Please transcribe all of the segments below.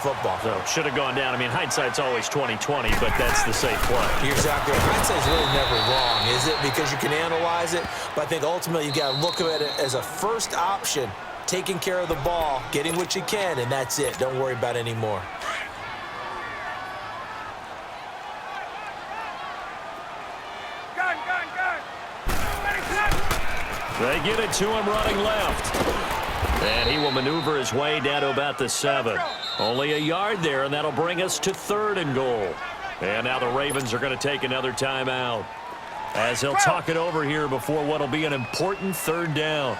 football. So should have gone down. I mean, hindsight's always 20/20, but that's the safe play. You're exactly right. Hindsight's really never wrong, is it? Because you can analyze it, but I think ultimately you got to look at it as a first option, taking care of the ball, getting what you can, and that's it. Don't worry about any more. They get it to him running left. And he will maneuver his way down to about the 7. Only a yard there, and that'll bring us to 3rd and goal. And now the Ravens are going to take another timeout as they'll talk it over here before what will be an important 3rd down.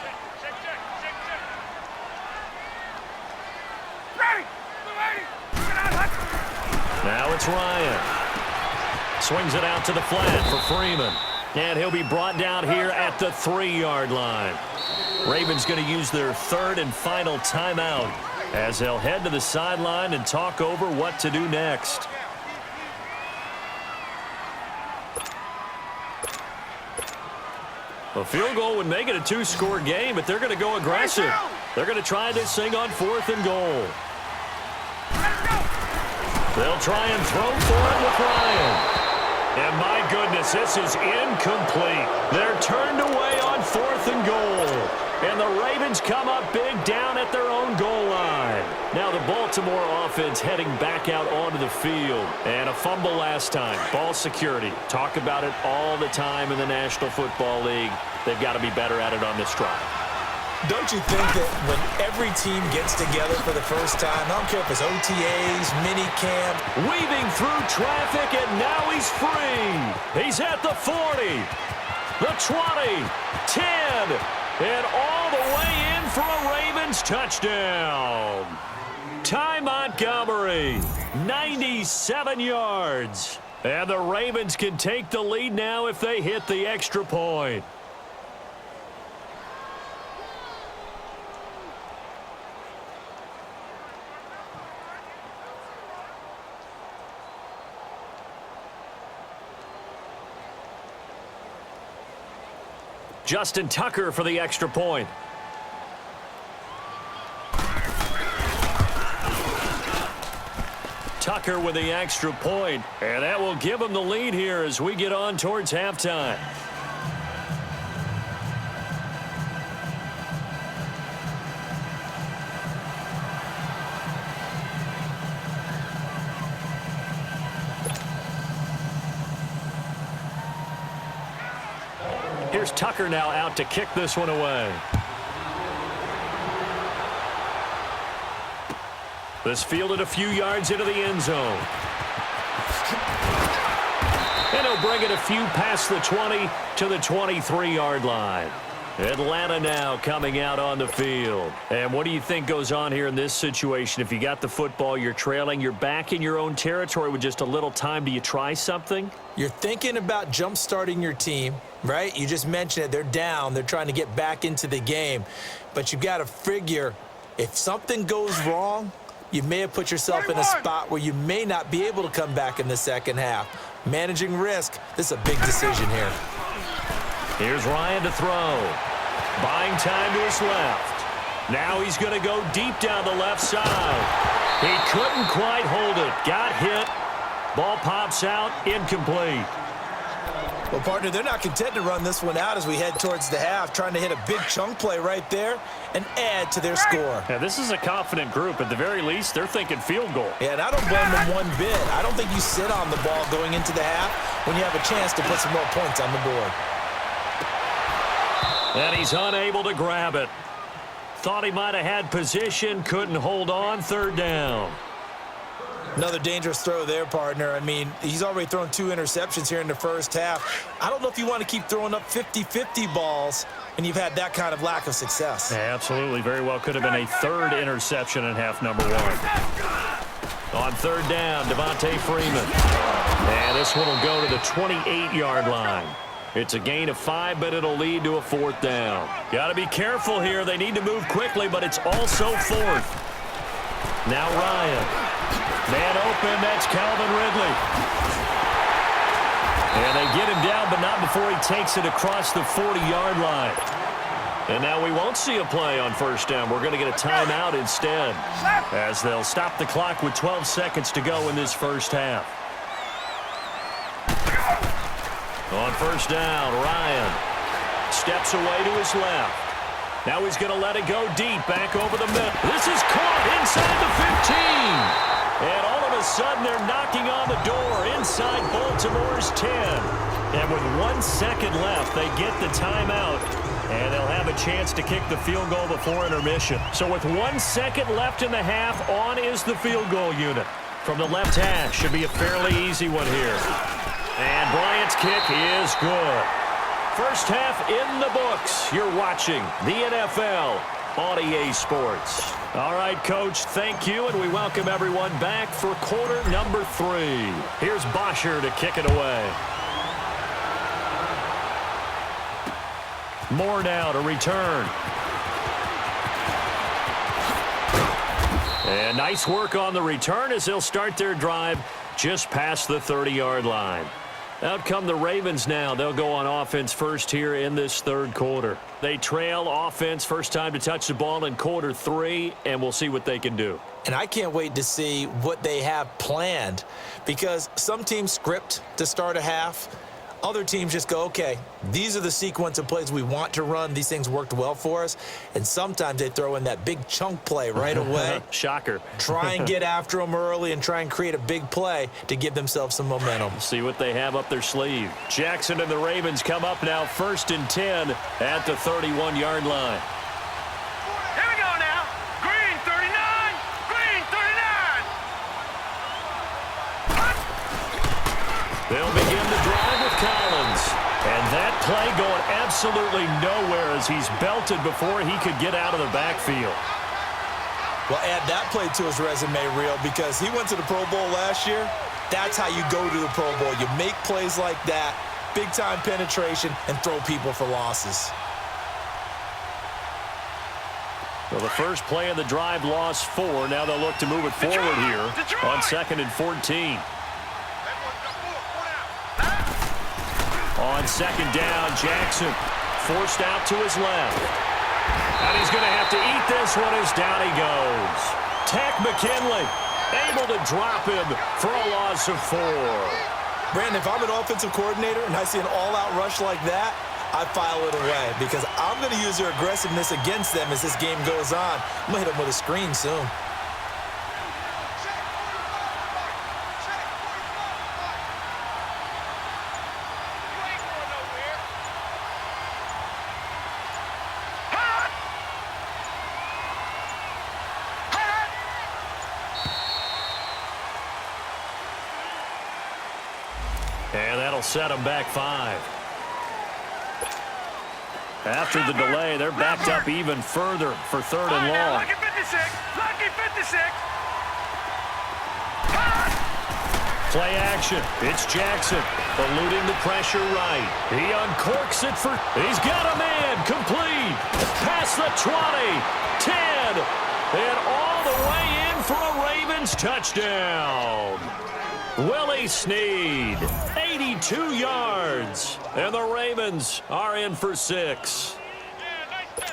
Now it's Ryan. Swings it out to the flat for Freeman. And he'll be brought down here at the 3-yard line. Ravens going to use their 3rd and final timeout as they'll head to the sideline and talk over what to do next. A field goal would make it a 2-score game, but they're going to go aggressive. They're going to try this thing on 4th and goal. They'll try and throw for it with Ryan. And my goodness, this is incomplete. They're turned away on 4th and goal. And the Ravens come up big down at their own goal line. Now the Baltimore offense heading back out onto the field. And a fumble last time. Ball security. Talk about it all the time in the National Football League. They've got to be better at it on this drive. Don't you think that when every team gets together for the first time, I don't care if it's OTAs, mini camp. Weaving through traffic, and now he's free. He's at the 40, the 20, 10, and all the way in for a Ravens touchdown. Ty Montgomery, 97 yards. And the Ravens can take the lead now if they hit the extra point. Justin Tucker for the extra point. Tucker with the extra point, and that will give him the lead here as we get on towards halftime. Here's Tucker now out to kick this one away. This fielded a few yards into the end zone. And he'll bring it a few past the 20 to the 23-yard line. Atlanta now coming out on the field. And what do you think goes on here in this situation? If you got the football, you're trailing, you're back in your own territory with just a little time. Do you try something? You're thinking about jump-starting your team, right? You just mentioned it. They're down. They're trying to get back into the game. But you've got to figure if something goes wrong, you may have put yourself in a spot where you may not be able to come back in the second half. Managing risk, this is a big decision here. Here's Ryan to throw. Buying time to his left. Now he's going to go deep down the left side. He couldn't quite hold it. Got hit. Ball pops out. Incomplete. Well, partner, they're not content to run this one out as we head towards the half, trying to hit a big chunk play right there and add to their score. Yeah, this is a confident group. At the very least, they're thinking field goal. Yeah, and I don't blame them one bit. I don't think you sit on the ball going into the half when you have a chance to put some more points on the board. And he's unable to grab it. Thought he might have had position, couldn't hold on. 3rd down. Another dangerous throw there, partner. I mean, he's already thrown 2 interceptions here in the first half. I don't know if you want to keep throwing up 50-50 balls, and you've had that kind of lack of success. Yeah, absolutely. Very well could have been a 3rd interception in half number 1. On 3rd down, Devontae Freeman. And this one will go to the 28-yard line. It's a gain of 5, but it'll lead to a 4th down. Got to be careful here. They need to move quickly, but it's also 4th. Now Ryan. Man open, that's Calvin Ridley. And they get him down, but not before he takes it across the 40-yard line. And now we won't see a play on first down. We're going to get a timeout instead, as they'll stop the clock with 12 seconds to go in this first half. On first down, Ryan steps away to his left. Now he's going to let it go deep, back over the middle. This is caught inside the 15. And all of a sudden, they're knocking on the door inside Baltimore's 10. And with 1 second left, they get the timeout. And they'll have a chance to kick the field goal before intermission. So with 1 second left in the half, on is the field goal unit. From the left hash, should be a fairly easy one here. And Bryant's kick is good. First half in the books. You're watching the NFL on EA Sports. All right, Coach, thank you, and we welcome everyone back for quarter number 3. Here's Bosher to kick it away. Moore now to return. And nice work on the return as they'll start their drive just past the 30-yard line. Out come the Ravens now. They'll go on offense first here in this third quarter. They trail offense, first time to touch the ball in quarter 3, and we'll see what they can do. And I can't wait to see what they have planned, because some teams script to start a half. Other teams just go, okay, these are the sequence of plays we want to run. These things worked well for us. And sometimes they throw in that big chunk play right away. Shocker. Try and get after them early and try and create a big play to give themselves some momentum. See what they have up their sleeve. Jackson and the Ravens come up now 1st and 10 at the 31-yard line. Here we go now. Green 39. Green 39. They'll begin the drive with Collins. And that play going absolutely nowhere as he's belted before he could get out of the backfield. Well, add that play to his resume reel, because he went to the Pro Bowl last year. That's how you go to the Pro Bowl. You make plays like that, big-time penetration, and throw people for losses. Well, the first play of the drive lost 4. Now they'll look to move it forward here on 2nd and 14. On 2nd down, Jackson forced out to his left. And he's going to have to eat this one as down he goes. Tack McKinley able to drop him for a loss of 4. Brandon, if I'm an offensive coordinator and I see an all-out rush like that, I file it away, because I'm going to use their aggressiveness against them as this game goes on. I'm going to hit them with a screen soon. And that'll set them back 5. After the delay, they're backed up even further for 3rd and long. Lucky 56. Lucky 56. Play action. It's Jackson eluding the pressure right. He uncorks it for... He's got a man. Complete. Past the 20. 10. And all the way in for a Ravens touchdown. Willie Snead, 82 yards, and the Ravens are in for 6.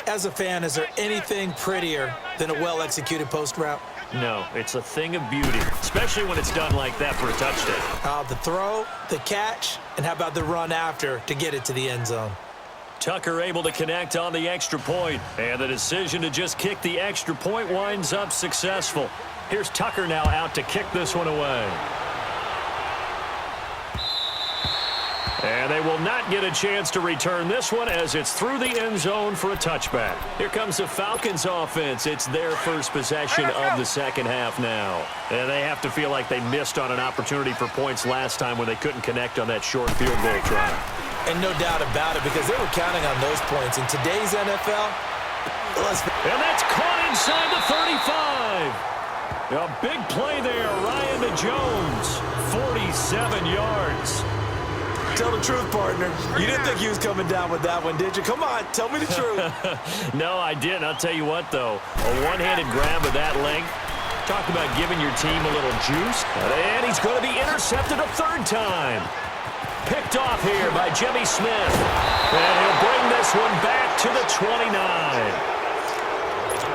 As a fan, is there anything prettier than a well-executed post route? No, it's a thing of beauty, especially when it's done like that for a touchdown. The throw, the catch, and how about the run after to get it to the end zone? Tucker able to connect on the extra point, and the decision to just kick the extra point winds up successful. Here's Tucker now out to kick this one away. And they will not get a chance to return this one as it's through the end zone for a touchback. Here comes the Falcons offense. It's their first possession of the second half now. And they have to feel like they missed on an opportunity for points last time when they couldn't connect on that short field goal try. And no doubt about it, because they were counting on those points. In today's NFL, and that's caught inside the 35. A big play there, Ryan to Jones, 47 yards. Tell the truth, partner. You didn't think he was coming down with that one, did you? Come on, tell me the truth. No, I didn't. I'll tell you what, though. A one-handed grab of that length. Talk about giving your team a little juice. And he's going to be intercepted a 3rd time. Picked off here by Jimmy Smith. And he'll bring this one back to the 29.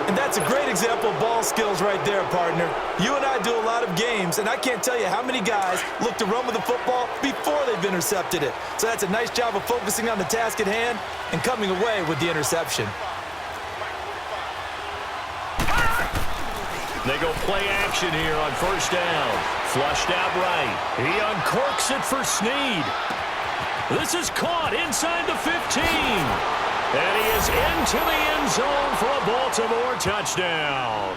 And that's a great example of ball skills right there, partner. You and I do a lot of games, and I can't tell you how many guys look to run with the football before they've intercepted it. So that's a nice job of focusing on the task at hand and coming away with the interception. They go play action here on first down. Flushed out right. He uncorks it for Snead. This is caught inside the 15. And he is into the end zone for a Baltimore touchdown.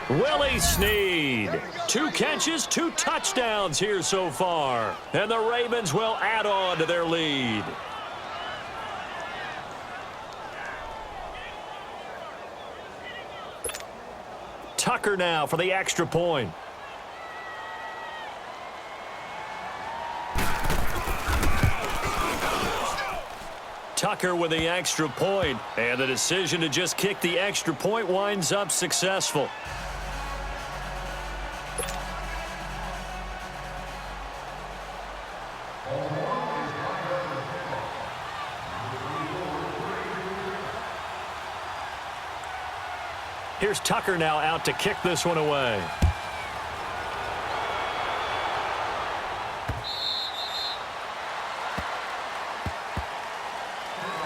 Willie Snead. 2 catches, 2 touchdowns here so far. And the Ravens will add on to their lead. Tucker now for the extra point. Tucker with the extra point, and the decision to just kick the extra point winds up successful. Here's Tucker now out to kick this one away.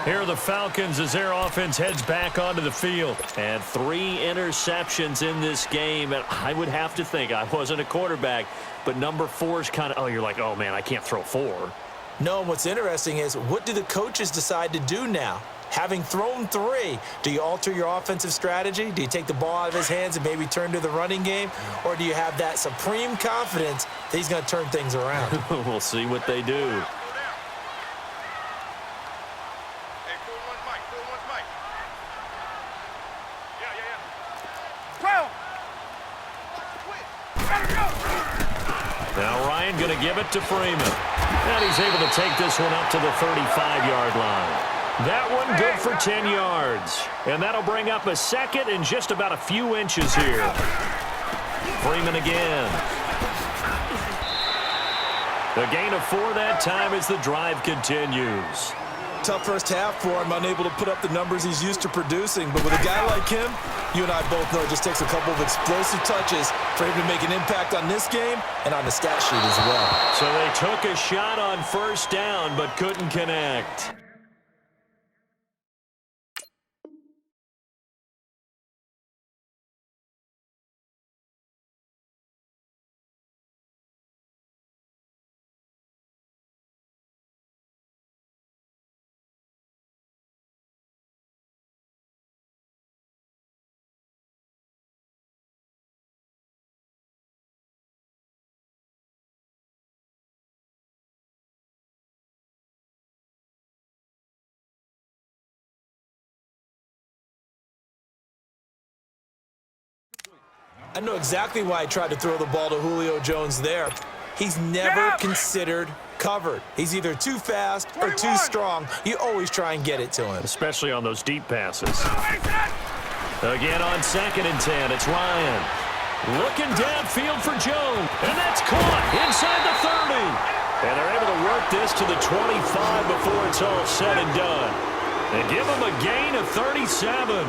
Here are the Falcons as their offense heads back onto the field. And 3 interceptions in this game. And I would have to think, I wasn't a quarterback, but number 4 is kind of, oh, you're like, oh, man, I can't throw 4. No, what's interesting is what do the coaches decide to do now? Having thrown 3, do you alter your offensive strategy? Do you take the ball out of his hands and maybe turn to the running game? Or do you have that supreme confidence that he's going to turn things around? We'll see what they do. Now Ryan going to give it to Freeman. And he's able to take this one up to the 35-yard line. That one good for 10 yards. And that'll bring up a second and just about a few inches here. Freeman again. The gain of 4 that time as the drive continues. Tough first half for him, unable to put up the numbers he's used to producing. But with a guy like him, you and I both know it just takes a couple of explosive touches for him to make an impact on this game and on the stat sheet as well. So they took a shot on first down but couldn't connect. I know exactly why I tried to throw the ball to Julio Jones there. He's never considered covered. He's either too fast or too strong. You always try and get it to him. Especially on those deep passes. Again on 2nd and 10, it's Ryan. Looking downfield for Jones. And that's caught inside the 30. And they're able to work this to the 25 before it's all said and done. And give him a gain of 37.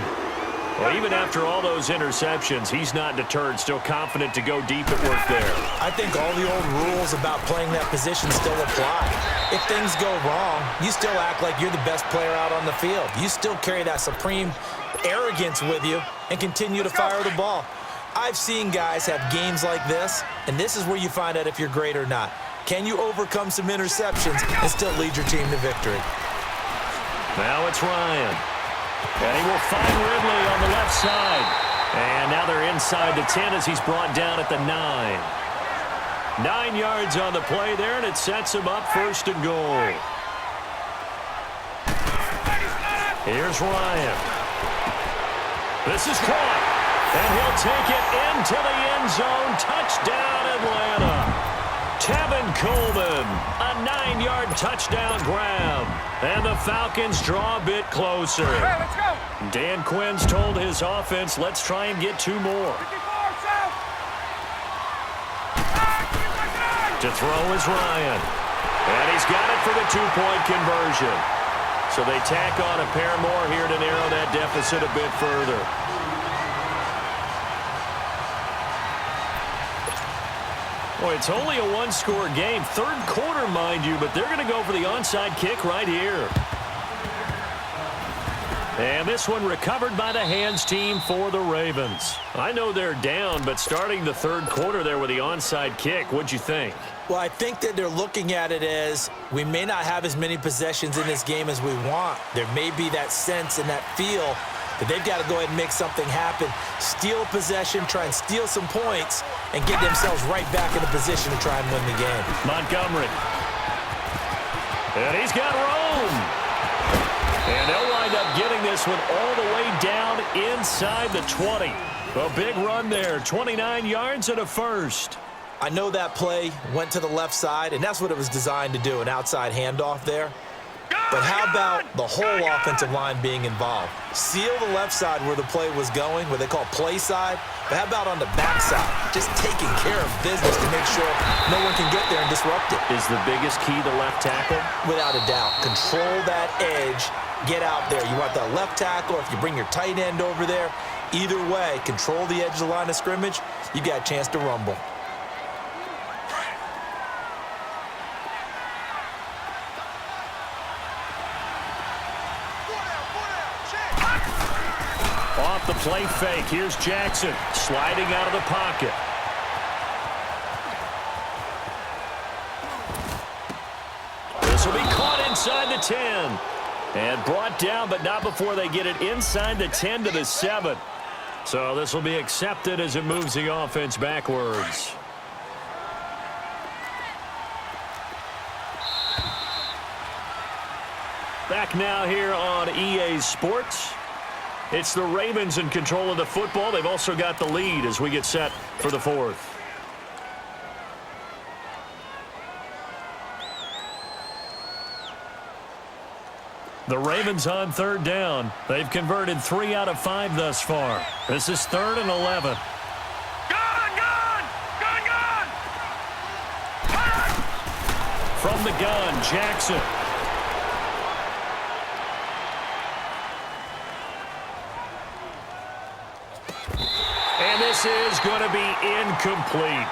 Well, even after all those interceptions, he's not deterred, still confident to go deep at work there. I think all the old rules about playing that position still apply. If things go wrong, you still act like you're the best player out on the field. You still carry that supreme arrogance with you and continue to fire the ball. I've seen guys have games like this, and this is where you find out if you're great or not. Can you overcome some interceptions and still lead your team to victory? Now it's Ryan. And he will find Ridley on the left side. And now they're inside the 10 as he's brought down at the 9. 9 yards on the play there, and it sets him up 1st and goal. Here's Ryan. This is caught. And he'll take it into the end zone. Touchdown, Atlanta. Tevin Coleman, a 9-yard touchdown grab. And the Falcons draw a bit closer. Hey, let's go. Dan Quinn's told his offense, let's try and get 2 more. To throw is Ryan. And he's got it for the 2-point conversion. So they tack on a pair more here to narrow that deficit a bit further. Boy, it's only a one-score game. Third quarter, mind you, but they're going to go for the onside kick right here. And this one recovered by the hands team for the Ravens. I know they're down, but starting the third quarter there with the onside kick, what'd you think? Well, I think that they're looking at it as we may not have as many possessions in this game as we want. There may be that sense and that feel that they've got to go ahead and make something happen, steal a possession, try and steal some points, and get themselves right back in a position to try and win the game. Montgomery. And he's got room. And they'll wind up getting this one all the way down inside the 20. A big run there, 29 yards and a first. I know that play went to the left side, and that's what it was designed to do, an outside handoff there. But how about the whole offensive line being involved? Seal the left side where the play was going, what they call play side. But how about on the back side? Just taking care of business to make sure no one can get there and disrupt it. Is the biggest key the left tackle? Without a doubt. Control that edge. Get out there. You want that left tackle. If you bring your tight end over there, either way, control the edge of the line of scrimmage. You got a chance to rumble. Off the play fake. Here's Jackson sliding out of the pocket. This will be caught inside the 10. And brought down, but not before they get it inside the 10 to the 7. So this will be accepted as it moves the offense backwards. Back now here on EA Sports. It's the Ravens in control of the football. They've also got the lead as we get set for the fourth. The Ravens on third down. They've converted 3 out of 5 thus far. This is 3rd and 11. Gun! From the gun, Jackson. And this is going to be incomplete.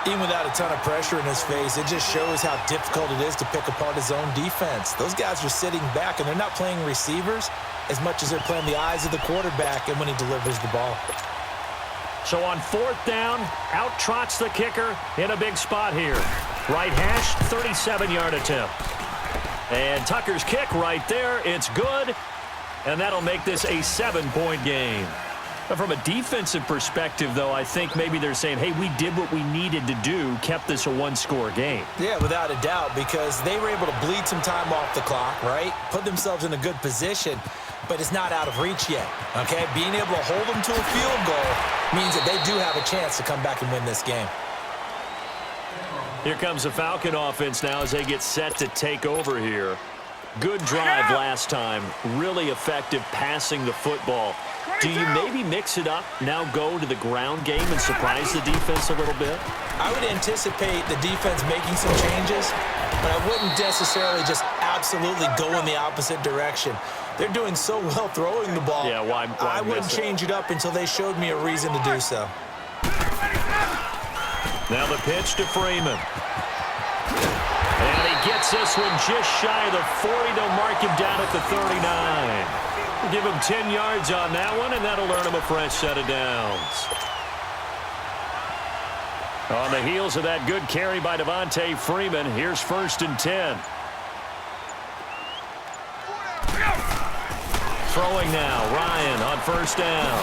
Even without a ton of pressure in his face, it just shows how difficult it is to pick apart his own defense. Those guys are sitting back, and they're not playing receivers as much as they're playing the eyes of the quarterback and when he delivers the ball. So on 4th down, out trots the kicker in a big spot here. Right hash, 37-yard attempt. And Tucker's kick right there. It's good, and that'll make this a 7-point game. From a defensive perspective, though, I think maybe they're saying, hey, we did what we needed to do, kept this a one-score game. Yeah, without a doubt, because they were able to bleed some time off the clock, right? Put themselves in a good position, but it's not out of reach yet, okay? Being able to hold them to a field goal means that they do have a chance to come back and win this game. Here comes the Falcon offense now as they get set to take over here. Good drive last time. Really effective passing the football. Do you maybe mix it up, now go to the ground game and surprise the defense a little bit? I would anticipate the defense making some changes, but I wouldn't necessarily just absolutely go in the opposite direction. They're doing so well throwing the ball. Yeah, why I wouldn't change it up until they showed me a reason to do so. Now the pitch to Freeman. And he gets this one just shy of the 40. They'll mark him down at the 39. Give him 10 yards on that one, and that'll earn him a fresh set of downs. On the heels of that good carry by Devontae Freeman, here's 1st and 10. Throwing now, Ryan on 1st down.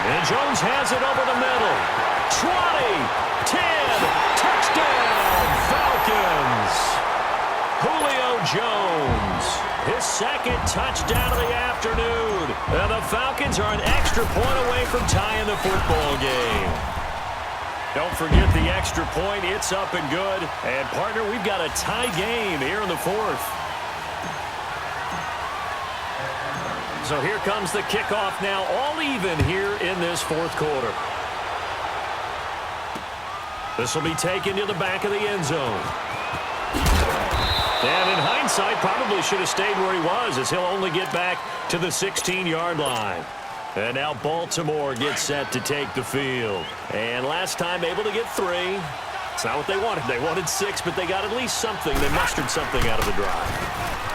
And Jones has it over the middle. 20, 10, touchdown, Falcons. Julio Jones, his 2nd touchdown of the afternoon. And the Falcons are an extra point away from tying the football game. Don't forget the extra point. It's up and good. And, partner, we've got a tie game here in the 4th. So here comes the kickoff now, all even here in this 4th quarter. This will be taken to the back of the end zone. And in hindsight, probably should have stayed where he was, as he'll only get back to the 16-yard line. And now Baltimore gets set to take the field. And last time able to get 3. It's not what they wanted. They wanted 6, but they got at least something. They mustered something out of the drive.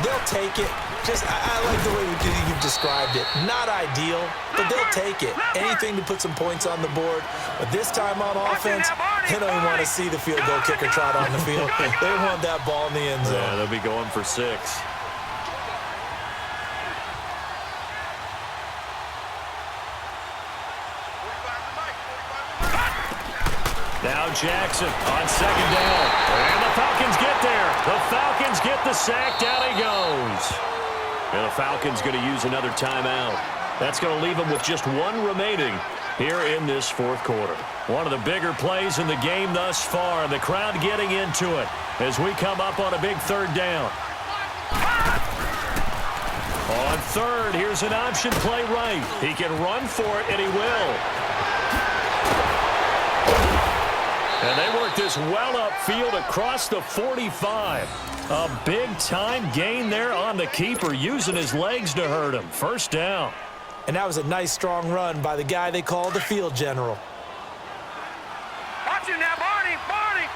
They'll take it. I like the way you've described it. Not ideal, but they'll take it. Anything to put some points on the board. But this time on offense, they don't even want to see the field goal kicker trot on the field. They want that ball in the end zone. Yeah, they'll be going for 6. Now Jackson on 2nd down. And the Falcons get there. The Falcons get the sack. Down he goes. And the Falcons going to use another timeout. That's going to leave them with just 1 remaining here in this 4th quarter. One of the bigger plays in the game thus far. The crowd getting into it as we come up on a big 3rd down. On 3rd, here's an option play right. He can run for it, and he will. And they work this well upfield across the 45. A big-time gain there on the keeper, using his legs to hurt him. 1st down. And that was a nice, strong run by the guy they call the field general. Watch it now, Barney! Barney!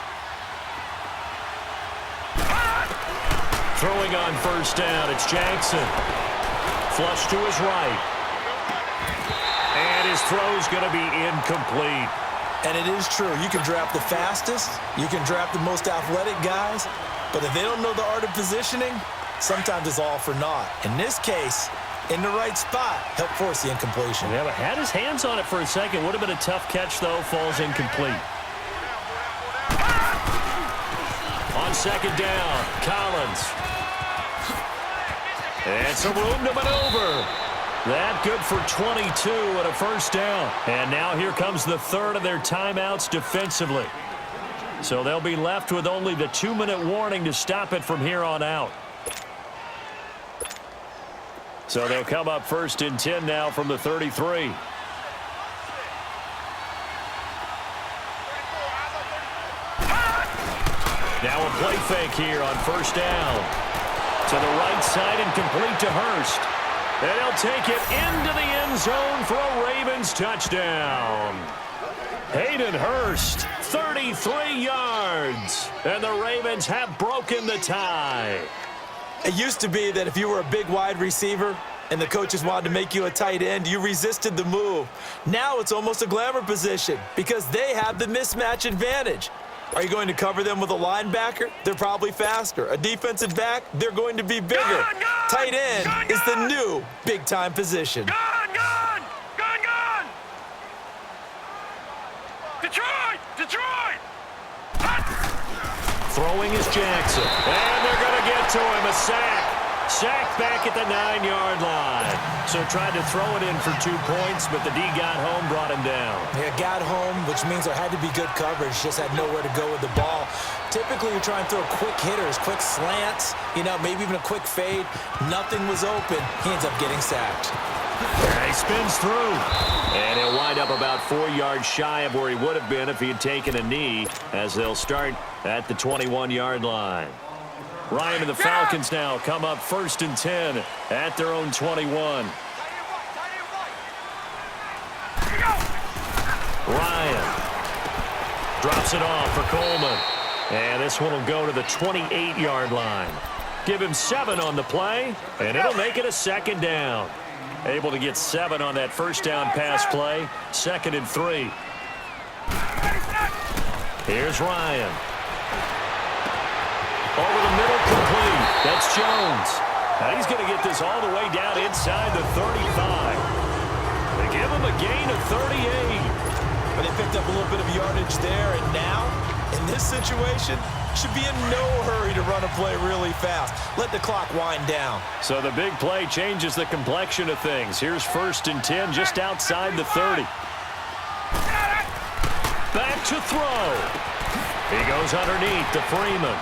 Throwing on 1st down, it's Jackson. Flush to his right. And his throw's going to be incomplete. And it is true. You can draft the fastest. You can draft the most athletic guys. But if they don't know the art of positioning, sometimes it's all for naught. In this case, in the right spot, helped force the incompletion. Yeah, but had his hands on it for a second. Would have been a tough catch, though. Falls incomplete. On 2nd down, Collins. And some room to maneuver. That good for 22 and a 1st down. And now here comes the 3rd of their timeouts defensively. So they'll be left with only the 2-minute warning to stop it from here on out. So they'll come up 1st and 10 now from the 33. Now a play fake here on 1st down. To the right side and complete to Hurst. And he'll take it into the end zone for a Ravens touchdown. Hayden Hurst, 33 yards. And the Ravens have broken the tie. It used to be that if you were a big wide receiver and the coaches wanted to make you a tight end, you resisted the move. Now it's almost a glamour position because they have the mismatch advantage. Are you going to cover them with a linebacker? They're probably faster. A defensive back? They're going to be bigger. Gun! Tight end is the new big-time position. Gun! Detroit! Detroit! Throwing is Jackson. And they're going to get to him. A sack. Sacked back at the 9-yard line. So tried to throw it in for 2 points, but the D got home, brought him down. Yeah, got home, which means there had to be good coverage. Just had nowhere to go with the ball. Typically, you're trying to throw quick hitters, quick slants, maybe even a quick fade. Nothing was open. He ends up getting sacked. He spins through. And he'll wind up about 4 yards shy of where he would have been if he had taken a knee, as they'll start at the 21-yard line. Ryan and the Falcons now come up 1st and 10 at their own 21. Ryan drops it off for Coleman. And this one will go to the 28-yard line. Give him 7 on the play, and it'll make it a 2nd down. Able to get 7 on that 1st down pass play. 2nd and 3. Here's Ryan. Over the middle, complete. That's Jones. Now he's going to get this all the way down inside the 35. They give him a gain of 38. But they picked up a little bit of yardage there, and now, in this situation, should be in no hurry to run a play really fast. Let the clock wind down. So the big play changes the complexion of things. Here's 1st and 10 just outside the 30. Back to throw. He goes underneath to Freeman.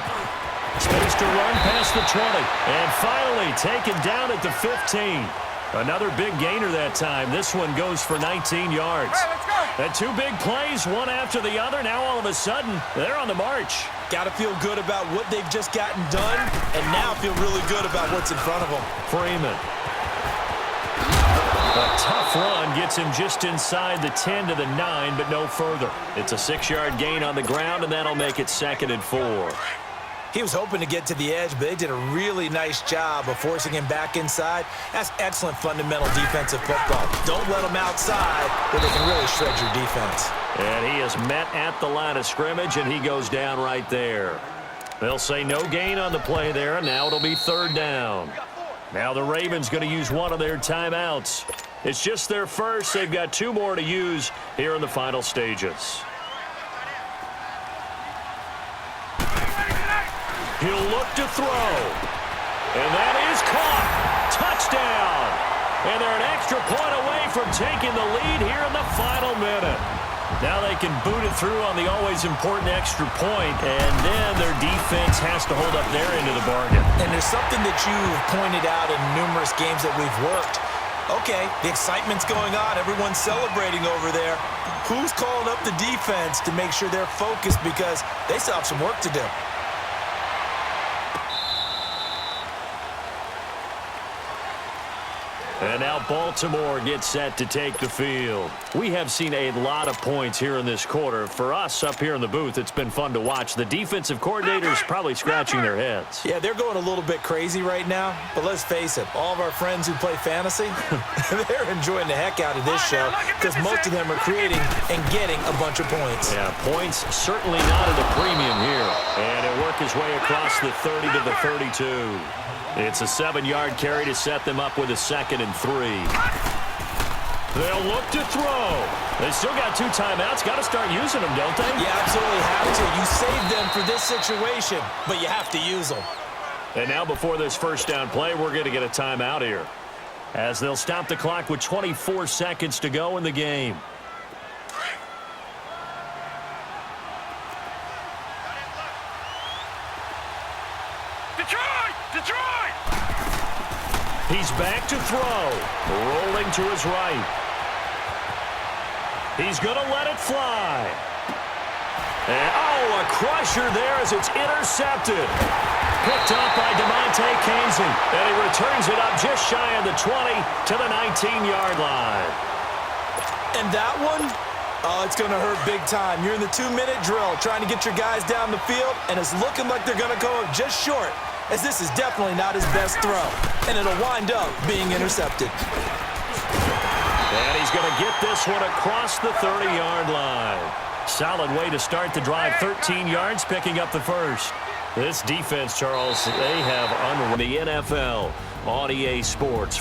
Space to run past the 20. And finally taken down at the 15. Another big gainer that time. This one goes for 19 yards. Hey, let's go! And two big plays, one after the other. Now all of a sudden, they're on the march. Got to feel good about what they've just gotten done, and now feel really good about what's in front of them. Freeman. A tough run gets him just inside the 10 to the 9, but no further. It's a 6-yard gain on the ground, and that'll make it 2nd and 4. He was hoping to get to the edge, but they did a really nice job of forcing him back inside. That's excellent fundamental defensive football. Don't let them outside where they can really shred your defense. And he is met at the line of scrimmage, and he goes down right there. They'll say no gain on the play there, and now it'll be 3rd down. Now the Ravens going to use one of their timeouts. It's just their first. They've got 2 more to use here in the final stages. He'll look to throw. And that is caught. Touchdown. And they're an extra point away from taking the lead here in the final minute. Now they can boot it through on the always important extra point, and then their defense has to hold up their end of the bargain. And there's something that you've pointed out in numerous games that we've worked. Okay, the excitement's going on. Everyone's celebrating over there. Who's calling up the defense to make sure they're focused, because they still have some work to do? And now Baltimore gets set to take the field. We have seen a lot of points here in this quarter. For us up here in the booth, it's been fun to watch. The defensive coordinators probably scratching their heads. Yeah, they're going a little bit crazy right now, but let's face it, all of our friends who play fantasy, they're enjoying the heck out of this show because most of them are creating and getting a bunch of points. Yeah, points certainly not at a premium here. And it worked his way across the 30 to the 32. It's a 7-yard carry to set them up with a 2nd and 3. They'll look to throw. They still got 2 timeouts. Got to start using them, don't they? You absolutely have to. You saved them for this situation, but you have to use them. And now before this first down play, we're going to get a timeout here, as they'll stop the clock with 24 seconds to go in the game. Detroit! He's back to throw. Rolling to his right. He's going to let it fly. And, oh, a crusher there as it's intercepted. Picked up by DeMonte Casey. And he returns it up just shy of the 20 to the 19-yard line. And that one, oh, it's going to hurt big time. You're in the 2-minute drill trying to get your guys down the field, and it's looking like they're going to come up just short, as this is definitely not his best throw, and it'll wind up being intercepted. And he's going to get this one across the 30-yard line. Solid way to start the drive, 13 yards, picking up the first. This defense, Charles, they have unrun the NFL on EA Sports.